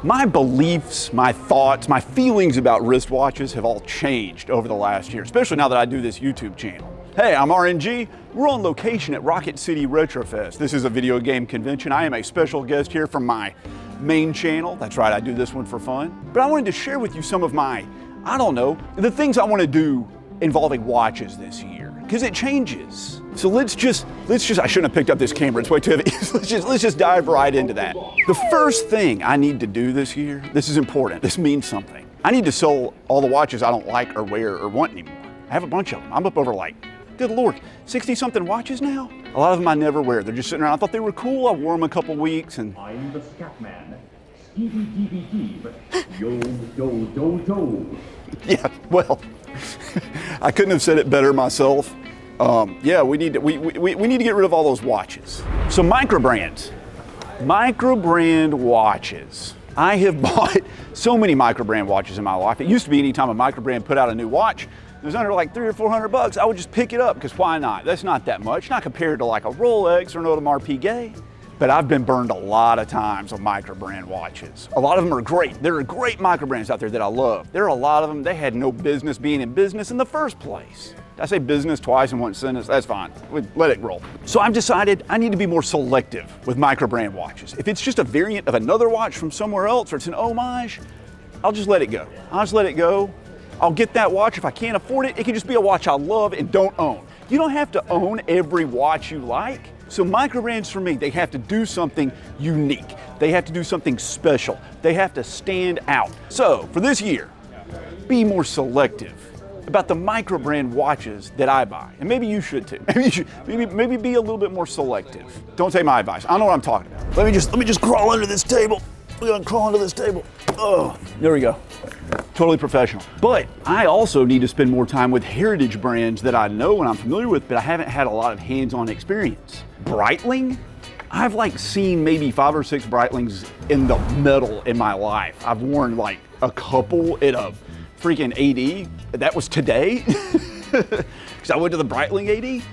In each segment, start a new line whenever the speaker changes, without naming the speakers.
My beliefs, my thoughts, my feelings about wristwatches have all changed over the last year, especially now that I do this YouTube channel. Hey, I'm RNG. We're on location at Rocket City Retrofest. This is a video game convention. I am a special guest here from my main channel. That's right, I do this one for fun. But I wanted to share with you some of my, I don't know, the things I want to do involving watches this year, because it changes. So let's just, I shouldn't have picked up this camera, it's way too heavy. let's just dive right into that. The first thing I need to do this year, this is important, this means something. I need to sell all the watches I don't like or wear or want anymore. I have a bunch of them. I'm up over like, good Lord, 60 something watches now? A lot of them I never wear. They're just sitting around. I thought they were cool. I wore them a couple weeks and.
I'm the scat man. Yo.
Yeah, well, I couldn't have said it better myself. Yeah, we need to get rid of all those watches. So Microbrand watches. I have bought so many Microbrand watches in my life. It used to be anytime a Microbrand put out a new watch, it was under like $300 or $400, I would just pick it up, because why not? That's not that much, not compared to like a Rolex or an Audemars Piguet. But I've been burned a lot of times on Microbrand watches. A lot of them are great. There are great Microbrands out there that I love. There are a lot of them, they had no business being in business in the first place. Did I say business twice in one sentence? That's fine, let it roll. So I've decided I need to be more selective with Microbrand watches. If it's just a variant of another watch from somewhere else, or it's an homage, I'll just let it go. I'll just let it go. I'll get that watch if I can't afford it. It can just be a watch I love and don't own. You don't have to own every watch you like. So Microbrands for me, they have to do something unique. They have to do something special. They have to stand out. So for this year, be more selective about the Microbrand watches that I buy. And maybe you should too. Maybe be a little bit more selective. Don't take my advice. I know what I'm talking about. Let me just crawl under this table. We're gonna crawl under this table. Oh, there we go. Totally professional. But I also need to spend more time with heritage brands that I know and I'm familiar with, but I haven't had a lot of hands-on experience. Breitling? I've like seen maybe 5 or 6 Breitlings in the metal in my life. I've worn like a couple at a freaking AD. That was today, because I went to the Breitling AD.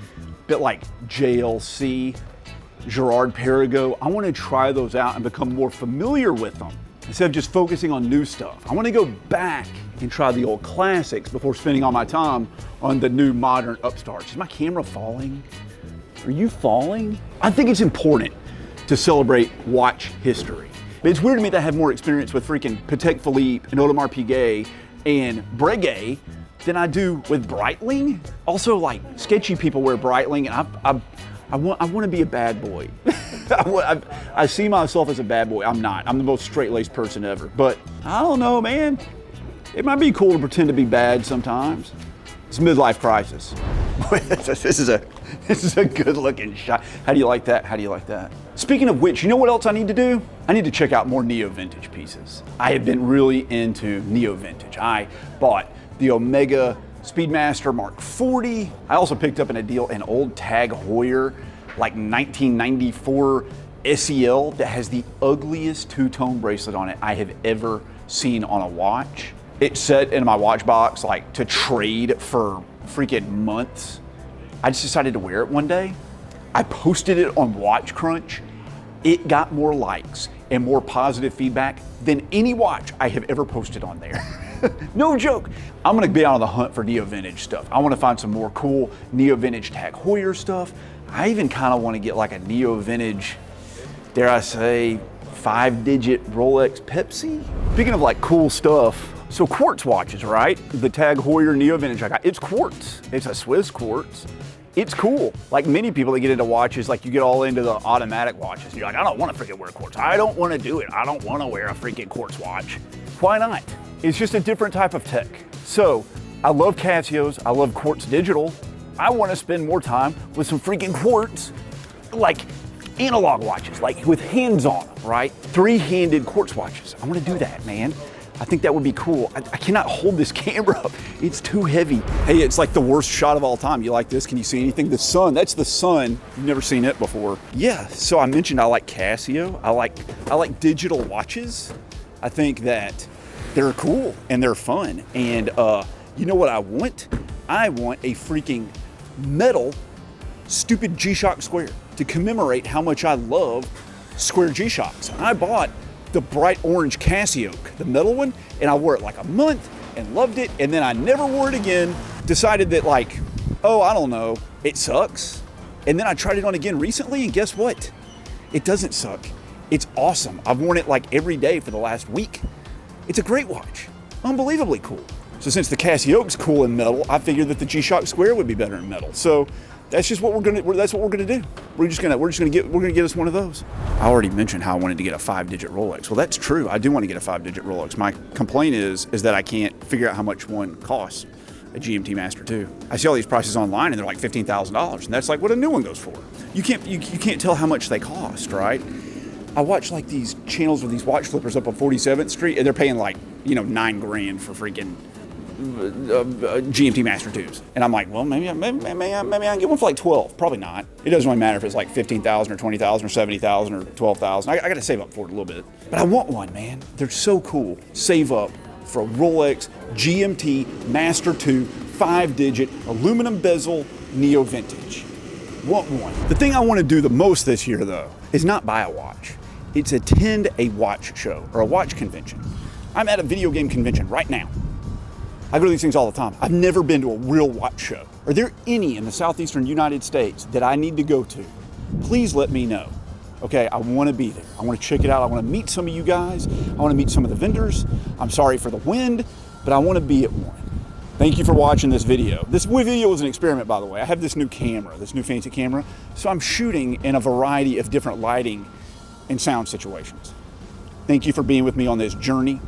But like JLC, Gerard Perregaux, I want to try those out and become more familiar with them instead of just focusing on new stuff. I want to go back and try the old classics before spending all my time on the new modern upstarts. Is my camera falling? Are you falling? I think it's important to celebrate watch history. But it's weird to me that I have more experience with freaking Patek Philippe and Audemars Piguet and Breguet than I do with Breitling. Also, like, sketchy people wear Breitling, and I want to be a bad boy. I see myself as a bad boy. I'm not. I'm the most straight-laced person ever. But I don't know, man. It might be cool to pretend to be bad sometimes. It's a midlife crisis. This is a good-looking shot. How do you like that? How do you like that? Speaking of which, you know what else I need to do? I need to check out more neo-vintage pieces. I have been really into neo-vintage. I bought the Omega Speedmaster Mark 40. I also picked up in a deal an old Tag Heuer, like 1994 SEL that has the ugliest two-tone bracelet on it I have ever seen on a watch. It's set in my watch box like to trade for freaking months. I just decided to wear it one day. I posted it on Watch Crunch. It got more likes and more positive feedback than any watch I have ever posted on there. No joke. I'm gonna be out on the hunt for neo-vintage stuff. I wanna find some more cool neo-vintage Tag Heuer stuff. I even kinda wanna get like a neo-vintage, dare I say, 5-digit Rolex Pepsi. Speaking of like cool stuff, so quartz watches, right? The Tag Heuer neo-vintage I got, it's quartz. It's a Swiss quartz. It's cool. Like many people that get into watches, like you get all into the automatic watches. And you're like, I don't want to freaking wear quartz. I don't want to do it. I don't want to wear a freaking quartz watch. Why not? It's just a different type of tech. So I love Casios. I love quartz digital. I want to spend more time with some freaking quartz, like analog watches, like with hands on them, right? 3-handed quartz watches. I want to do that, man. I think that would be cool. I cannot hold this camera up. It's too heavy. Hey, it's like the worst shot of all time. You like this? Can you see anything? The sun, that's the sun. You've never seen it before. Yeah, so I mentioned I like Casio. I like digital watches. I think that they're cool and they're fun. And you know what I want? I want a freaking metal stupid G-Shock square to commemorate how much I love square G-Shocks. I bought the bright orange Casio, the metal one, and I wore it like a month and loved it, and then I never wore it again, decided that like, oh, I don't know, it sucks. And then I tried it on again recently, and guess what? It doesn't suck. It's awesome. I've worn it like every day for the last week. It's a great watch, unbelievably cool. So since the Casio's cool in metal, I figured that the G-Shock Square would be better in metal. So that's just what we're gonna do. We're gonna get us one of those. I already mentioned how I wanted to get a 5-digit Rolex. Well, that's true. I do want to get a 5-digit Rolex. My complaint is that I can't figure out how much one costs. A GMT Master 2. I see all these prices online and they're like $15,000, and that's like what a new one goes for. You can't tell how much they cost, right? I watch like these channels with these watch flippers up on 47th Street, and they're paying like, you know, $9,000 for freaking GMT Master 2s. And I'm like, well, maybe I can get one for like 12. Probably not. It doesn't really matter if it's like 15,000 or 20,000 or 70,000 or 12,000. I got to save up for it a little bit. But I want one, man. They're so cool. Save up for a Rolex GMT Master 2 5-digit aluminum bezel neo vintage. Want one. The thing I want to do the most this year, though, is not buy a watch. It's attend a watch show or a watch convention. I'm at a video game convention right now. I go to these things all the time. I've never been to a real watch show. Are there any in the southeastern United States that I need to go to? Please let me know. Okay, I want to be there. I want to check it out. I want to meet some of you guys. I want to meet some of the vendors. I'm sorry for the wind, but I want to be at one. Thank you for watching this video. This video was an experiment, by the way. I have this new camera, this new fancy camera, so I'm shooting in a variety of different lighting and sound situations. Thank you for being with me on this journey.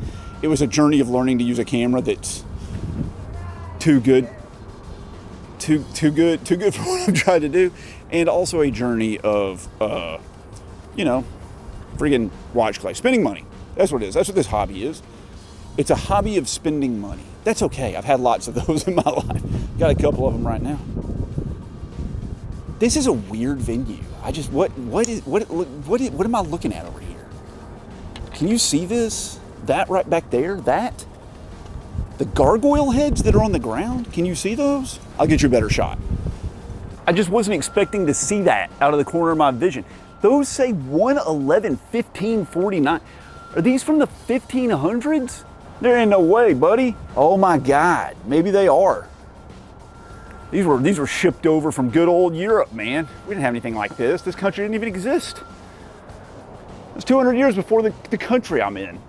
It was a journey of learning to use a camera that's too good for what I'm trying to do, and also a journey of, you know, friggin' watch collecting, spending money. That's what it is. That's what this hobby is. It's a hobby of spending money. That's okay. I've had lots of those in my life. Got a couple of them right now. This is a weird venue. I just what am I looking at over here? Can you see this? That right back there? That? The gargoyle heads that are on the ground? Can you see those? I'll get you a better shot. I just wasn't expecting to see that out of the corner of my vision. Those say 111 1549. Are these from the 1500s? There ain't no way, buddy. Oh my God, maybe they are. These were shipped over from good old Europe, man. We didn't have anything like this. This country didn't even exist. It was 200 years before the country I'm in.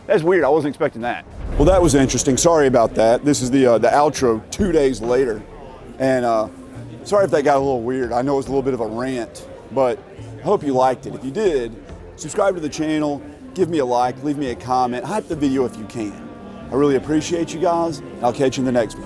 That's weird, I wasn't expecting that. Well, that was interesting, sorry about that. This is the outro 2 days later. And sorry if that got a little weird. I know it was a little bit of a rant, but I hope you liked it. If you did, subscribe to the channel, give me a like, leave me a comment, hype the video if you can. I really appreciate you guys. I'll catch you in the next one.